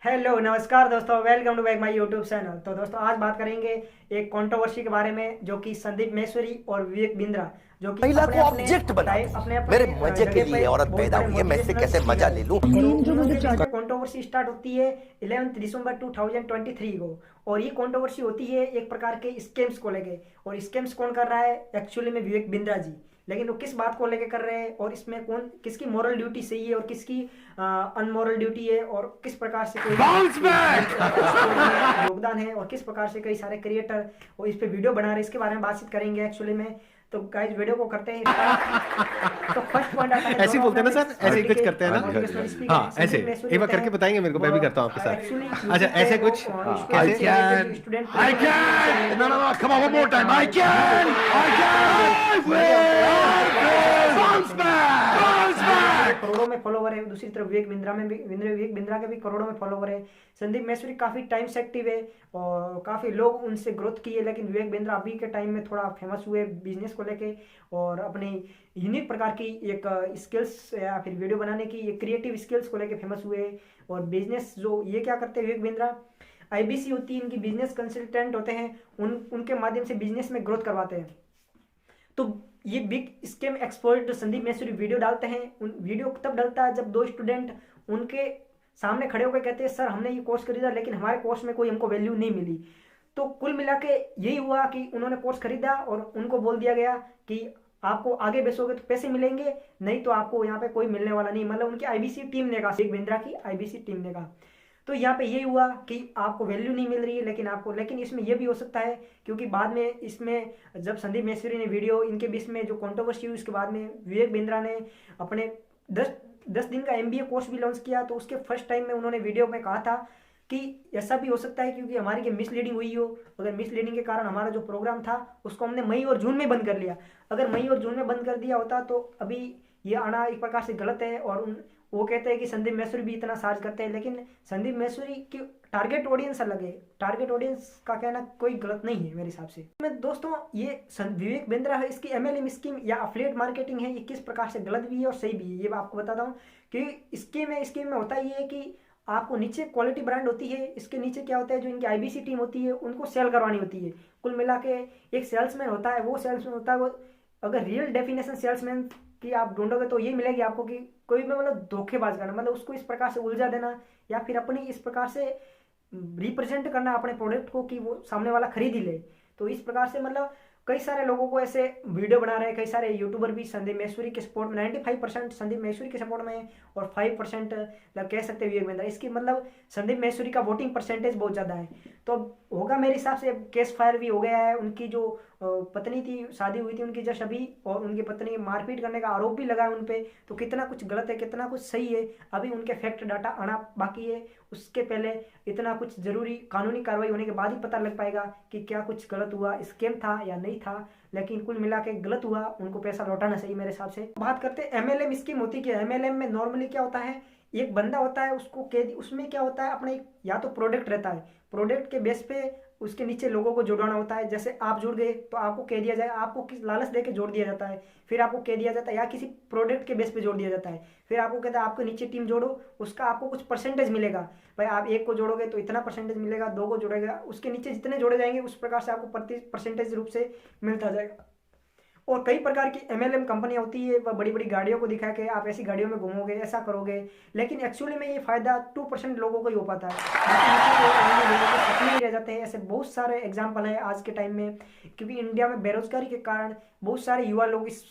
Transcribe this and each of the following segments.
Hello नमस्कार दोस्तों, welcome to back my YouTube channel. तो दोस्तों आज बात करेंगे एक कंट्रोवर्सी के बारे में, जो कि संदीप माहेश्वरी और विवेक बिंद्रा, जो कि महिला अपने को अपने ऑब्जेक्ट बना टाइम दे। अपने अपने मेरे मजे के जगह लिए पे औरत बहुत पैदा बड़े हुई है, मैं इससे मोटिवेशनल कैसे मजा स्पीकर ले है। लूं। तो उनके बीच में कंट्रोवर्सी स्टार्ट होती है 11 दिसंबर 2023 को। और ये कंट्रोवर्सी होती है एक प्रकार के स्कैम्स को लेके। और स्कैम्स कौन कर रहा है? एक्चुअली में विवेक बिंद्रा जी। लेकिन वो किस बात को लेके कर रहे हैं, और इसमें कौन किसकी मॉरल ड्यूटी सही है और किसकी अनमोरल ड्यूटी है, और किस प्रकार से कोई योगदान है, और किस प्रकार से कई सारे क्रिएटर वो इस पे वीडियो बना रहे हैं, इसके बारे में बातचीत करेंगे एक्चुअली में। तो गाइस वीडियो को करते हैं start। तो फर्स्ट पॉइंट आता है, ऐसे ही दोनों बोलते हैं ना अपने सर, ऐसे ही कुछ करते हैं ना। मोटिवेशनल स्पीकर हाँ ऐसे संदीप माहेश्वरी एक बार होते करके हैं। बताएंगे मेरे को, मैं भी करता हूँ आपके साथ। एक्चुअली अच्छा ऐसे कुछ कैसे? Student No, come on, one more time. I can. Bounce back. करोड़ों में फॉलोवर है। दूसरी तरफ विवेक बिंद्रा के भी करोड़ों में फॉलोवर है। संदीप माहेश्वरी काफी टाइम से एक्टिव है और काफी लोग उनसे ग्रोथ किए, लेकिन विवेक बिंद्रा अभी के टाइम में थोड़ा फेमस हुए बिजनेस को लेके, और अपनी यूनिक प्रकार की एक स्किल्स या फिर वीडियो बनाने की एक क्रिएटिव स्किल्स को लेके फेमस हुए। और बिजनेस जो ये क्या करते हैं विवेक बिंद्रा, आईबीसी होती है इनकी बिजनेस कंसल्टेंट होते हैं, उनके माध्यम से बिजनेस में ग्रोथ करवाते हैं। तो ये big scam expert Sandeep Maheshwari video डालते हैं। उन वीडियो तब डालता है जब दो स्टूडेंट उनके सामने खड़े होकर कहते हैं सर हमने ये कोर्स खरीदा, लेकिन हमारे कोर्स में कोई हमको वैल्यू नहीं मिली। तो कुल मिला के यही हुआ कि उन्होंने कोर्स खरीदा और उनको बोल दिया गया कि आपको आगे बेचोगे तो पैसे मिलेंगे, नहीं तो आपको यहाँ पे कोई मिलने वाला नहीं। मतलब उनकी आईबीसी टीम ने कहा, विवेक बिंद्रा की आईबीसी टीम ने कहा। तो यहाँ पे ये हुआ कि आपको वैल्यू नहीं मिल रही है, लेकिन इसमें ये भी हो सकता है, क्योंकि बाद में इसमें जब संदीप माहेश्वरी ने वीडियो इनके बीच में जो कंट्रोवर्सी हुई, उसके बाद में विवेक बिंद्रा ने अपने 10 दिन का एमबीए कोर्स भी लॉन्च किया। तो उसके फर्स्ट टाइम में उन्होंने वीडियो में कहा था कि ऐसा भी हो सकता है क्योंकि हमारी की मिसलीडिंग हुई हो। अगर मिसलीडिंग के कारण हमारा जो प्रोग्राम था उसको हमने मई और जून में बंद कर लिया। अगर मई और जून में बंद कर दिया होता तो अभी ये आना एक प्रकार से गलत है। और वो कहते हैं कि संदीप माहेश्वरी भी इतना साज करते हैं, लेकिन संदीप माहेश्वरी की टारगेट ऑडियंस अलग है। टारगेट ऑडियंस का कहना कोई गलत नहीं है मेरे हिसाब से। मैं दोस्तों ये विवेक बिंद्रा है, इसकी एमएलएम स्कीम या अफिलिएट मार्केटिंग है, ये किस प्रकार से गलत भी है और सही भी है, ये मैं आपको बताता हूँ। कि स्कीम में होता ये है कि आपको नीचे क्वालिटी ब्रांड होती है, इसके नीचे क्या होता है, जो इनकी आईबीसी टीम होती है उनको सेल करवानी होती है। कुल मिला के एक सेल्समैन होता है, वो सेल्समैन होता है वो, अगर रियल डेफिनेशन सेल्समैन की आप ढूंढोगे तो ये मिलेगी आपको कि कोई भी मतलब धोखेबाज करना, मतलब उसको इस प्रकार से उलझा देना या फिर अपनी इस प्रकार से रिप्रेजेंट करना अपने प्रोडक्ट को कि वो सामने वाला खरीद ही ले। तो इस प्रकार से मतलब कई सारे लोगों को ऐसे वीडियो बना रहे हैं, कई सारे यूट्यूबर भी संदीप माहेश्वरी के सपोर्ट में 95% संदीप माहेश्वरी के सपोर्ट में है और 5% कह सकते हैं विवेक बिंद्रा। इसकी मतलब संदीप माहेश्वरी का वोटिंग परसेंटेज बहुत ज़्यादा है। तो होगा मेरे हिसाब से केस फायर भी हो गया है। उनकी जो पत्नी थी, शादी हुई थी उनकी जस्ट अभी, और उनकी पत्नी मारपीट करने का आरोप भी लगा है उन पर। तो कितना कुछ गलत है कितना कुछ सही है, अभी उनके फैक्ट डाटा आना बाकी है। उसके पहले इतना कुछ जरूरी कानूनी कार्रवाई होने के बाद ही पता लग पाएगा कि क्या कुछ गलत हुआ, स्कैम था या नहीं था। लेकिन कुल मिला के गलत हुआ, उनको पैसा लौटाना चाहिए मेरे हिसाब से। बात करते हैं एमएलएम स्कीम होती है। एमएलएम में नॉर्मली क्या होता है, एक बंदा होता है उसको कैद, उसमें क्या होता है अपने या तो प्रोडक्ट रहता है, प्रोडक्ट के बेस पे उसके नीचे लोगों को जोड़ना होता है। जैसे आप जुड़ गए तो आपको कह दिया जाए, आपको किस लालच देके जोड़ दिया जाता है, फिर आपको कह दिया जाता है, या किसी प्रोडक्ट के बेस पे जोड़ दिया जाता है, फिर आपको कहता है आपको नीचे टीम जोड़ो, उसका आपको कुछ परसेंटेज मिलेगा। भाई आप एक को जोड़ोगे तो इतना परसेंटेज मिलेगा, दो को जोड़ेगा उसके नीचे जितने जोड़े जाएंगे उस प्रकार से आपको परसेंटेज रूप से मिलता जाएगा। और कई प्रकार की एमएलएम कंपनियां होती है, वह बड़ी बड़ी गाड़ियों को दिखा के आप ऐसी गाड़ियों में घूमोगे, ऐसा करोगे, लेकिन एक्चुअली में ये फायदा 2% लोगों को ही हो पाता है। बाकी लोगों के सपने ही रह जाते हैं। ऐसे बहुत सारे एग्जाम्पल हैं आज के टाइम में, क्योंकि इंडिया में बेरोजगारी के कारण बहुत सारे युवा लोग इस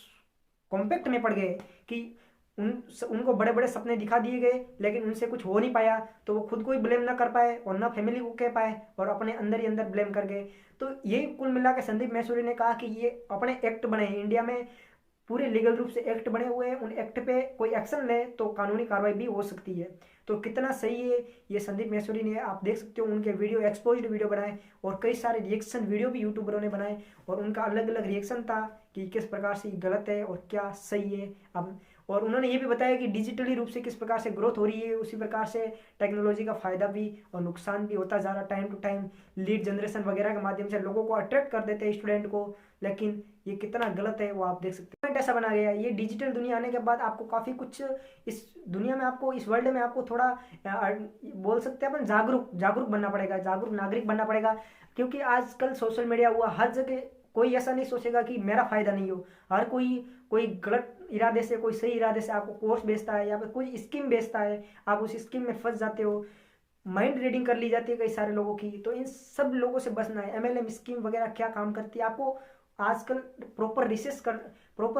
कॉम्पैक्ट में पड़ गए कि उनको बड़े बड़े सपने दिखा दिए गए, लेकिन उनसे कुछ हो नहीं पाया। तो वो खुद को ही ब्लेम ना कर पाए और ना फैमिली को कह पाए और अपने अंदर ही अंदर ब्लेम कर गए। तो यही कुल मिला के संदीप माहेश्वरी ने कहा कि ये अपने एक्ट बने हैं इंडिया में, पूरे लीगल रूप से एक्ट बने हुए हैं, उन एक्ट पे कोई एक्शन ले तो कानूनी कार्रवाई भी हो सकती है। तो कितना सही है ये संदीप माहेश्वरी ने, आप देख सकते हो उनके वीडियो एक्सपोज्ड वीडियो बनाए और कई सारे रिएक्शन वीडियो भी यूट्यूबरों ने बनाए, और उनका अलग अलग रिएक्शन था कि किस प्रकार से गलत है और क्या सही है। अब और उन्होंने ये भी बताया कि डिजिटली रूप से किस प्रकार से ग्रोथ हो रही है, उसी प्रकार से टेक्नोलॉजी का फायदा भी और नुकसान भी होता जा रहा। Time to time lead generation वगैरह के माध्यम से लोगों को अट्रैक्ट कर देते हैं स्टूडेंट को, लेकिन ये कितना गलत है वो आप देख सकते हैं। एनवायरनमेंट ऐसा बना गया है। ये डिजिटल दुनिया आने के बाद आपको काफ़ी कुछ इस दुनिया में, आपको इस वर्ल्ड में आपको थोड़ा बोल सकते हैं अपन जागरूक बनना पड़ेगा, जागरूक नागरिक बनना पड़ेगा। क्योंकि आजकल सोशल मीडिया हुआ, हर जगह कोई ऐसा नहीं सोचेगा कि मेरा फायदा नहीं हो। हर कोई गलत इरादे से, कोई सही इरादे से आपको कोर्स बेचता है या फिर कोई स्कीम बेचता है, आप उस स्कीम में फंस जाते हो। माइंड रीडिंग कर ली जाती है कई सारे लोगों की। तो इन सब लोगों से बचना है। एमएलएम स्कीम वगैरह क्या काम करती है, आपको आजकल प्रॉपर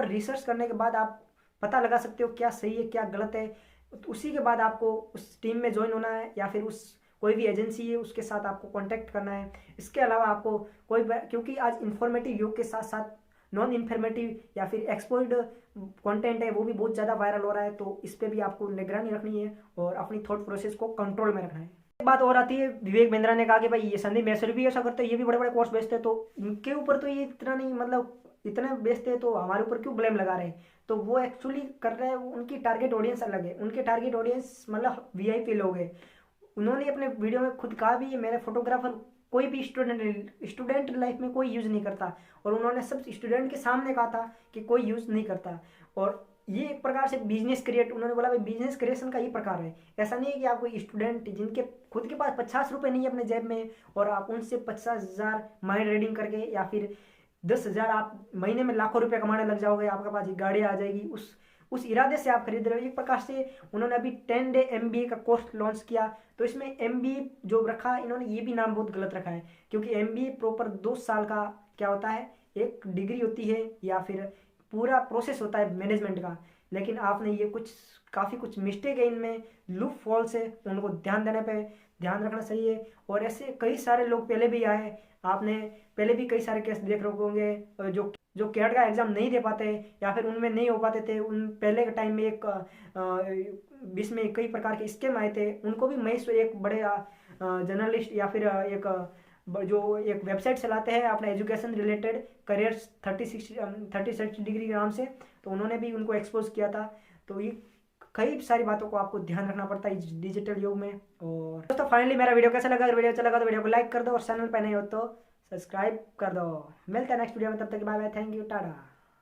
रिसर्च करने के बाद आप पता लगा सकते हो क्या सही है क्या गलत है। तो उसी के बाद आपको उस टीम में ज्वाइन होना है या फिर उस कोई भी एजेंसी है उसके साथ आपको कांटेक्ट करना है। इसके अलावा आपको क्योंकि आज इंफॉर्मेटिव युग के साथ साथ नॉन इन्फॉर्मेटिव या फिर एक्सपोर्ड कंटेंट है वो भी बहुत ज़्यादा वायरल हो रहा है। तो इस पर भी आपको निगरानी रखनी है और अपनी थॉट प्रोसेस को कंट्रोल में रखना है। एक बात और आती है, विवेक बिंद्रा ने कहा कि भाई ये संदीप मैसूरी भी ऐसा करते हैं, ये भी बड़े बड़े कोर्स बेचते हैं, तो इनके ऊपर तो ये इतना नहीं, मतलब इतने बेचते हैं तो हमारे ऊपर क्यों ब्लेम लगा रहे हैं। तो वो एक्चुअली कर रहे हैं, उनकी टारगेट ऑडियंस अलग है। उनके टारगेट ऑडियंस मतलब वीआईपी लोग हैं। उन्होंने अपने वीडियो में खुद कहा भी, मेरे फोटोग्राफर कोई भी स्टूडेंट लाइफ में कोई यूज़ नहीं करता, और उन्होंने सब स्टूडेंट के सामने कहा था कि कोई यूज़ नहीं करता। और ये एक प्रकार से बिजनेस क्रिएट, उन्होंने बोला भाई बिजनेस क्रिएशन का ये प्रकार है। ऐसा नहीं है कि आप कोई स्टूडेंट जिनके खुद के पास 50 रुपये नहीं है अपने जेब में और आप उनसे 50,000 माइंड रीडिंग करके या फिर 10,000 आप महीने में लाखों रुपये कमाने लग जाओगे, आपके पास गाड़ी आ जाएगी, उस इरादे से आप खरीद रहे हो। एक प्रकार से उन्होंने अभी 10 डे MBA का कोर्स लॉन्च किया। तो इसमें MBA जो रखा, इन्होंने ये भी नाम बहुत गलत रखा है, क्योंकि MBA प्रॉपर 2 साल का क्या होता है, एक डिग्री होती है या फिर पूरा प्रोसेस होता है मैनेजमेंट का। लेकिन आपने ये काफ़ी कुछ मिस्टेक है इनमें, लूप फॉल्स है, उनको ध्यान रखना चाहिए। और ऐसे कई सारे लोग पहले भी आए, आपने पहले भी कई सारे केस देख रहे होंगे जो कैट का एग्ज़ाम नहीं दे पाते या फिर उनमें नहीं हो पाते थे। उन पहले के टाइम में एक बीच में कई प्रकार के स्कीम आए थे, उनको भी महेश एक बड़े जर्नलिस्ट या फिर जो एक वेबसाइट चलाते हैं अपना एजुकेशन रिलेटेड करियर 30-60 डिग्री के नाम से, तो उन्होंने भी उनको एक्सपोज किया था। तो ये कई सारी बातों को आपको ध्यान रखना पड़ता है इस डिजिटल युग में। और दोस्तों फाइनली मेरा वीडियो कैसा लगा, अगर वीडियो अच्छा लगा तो वीडियो को लाइक कर दो और चैनल पर नहीं हो तो सब्सक्राइब कर दो। मिलते हैं नेक्स्ट वीडियो में, तब तक bye bye, thank you, Tata.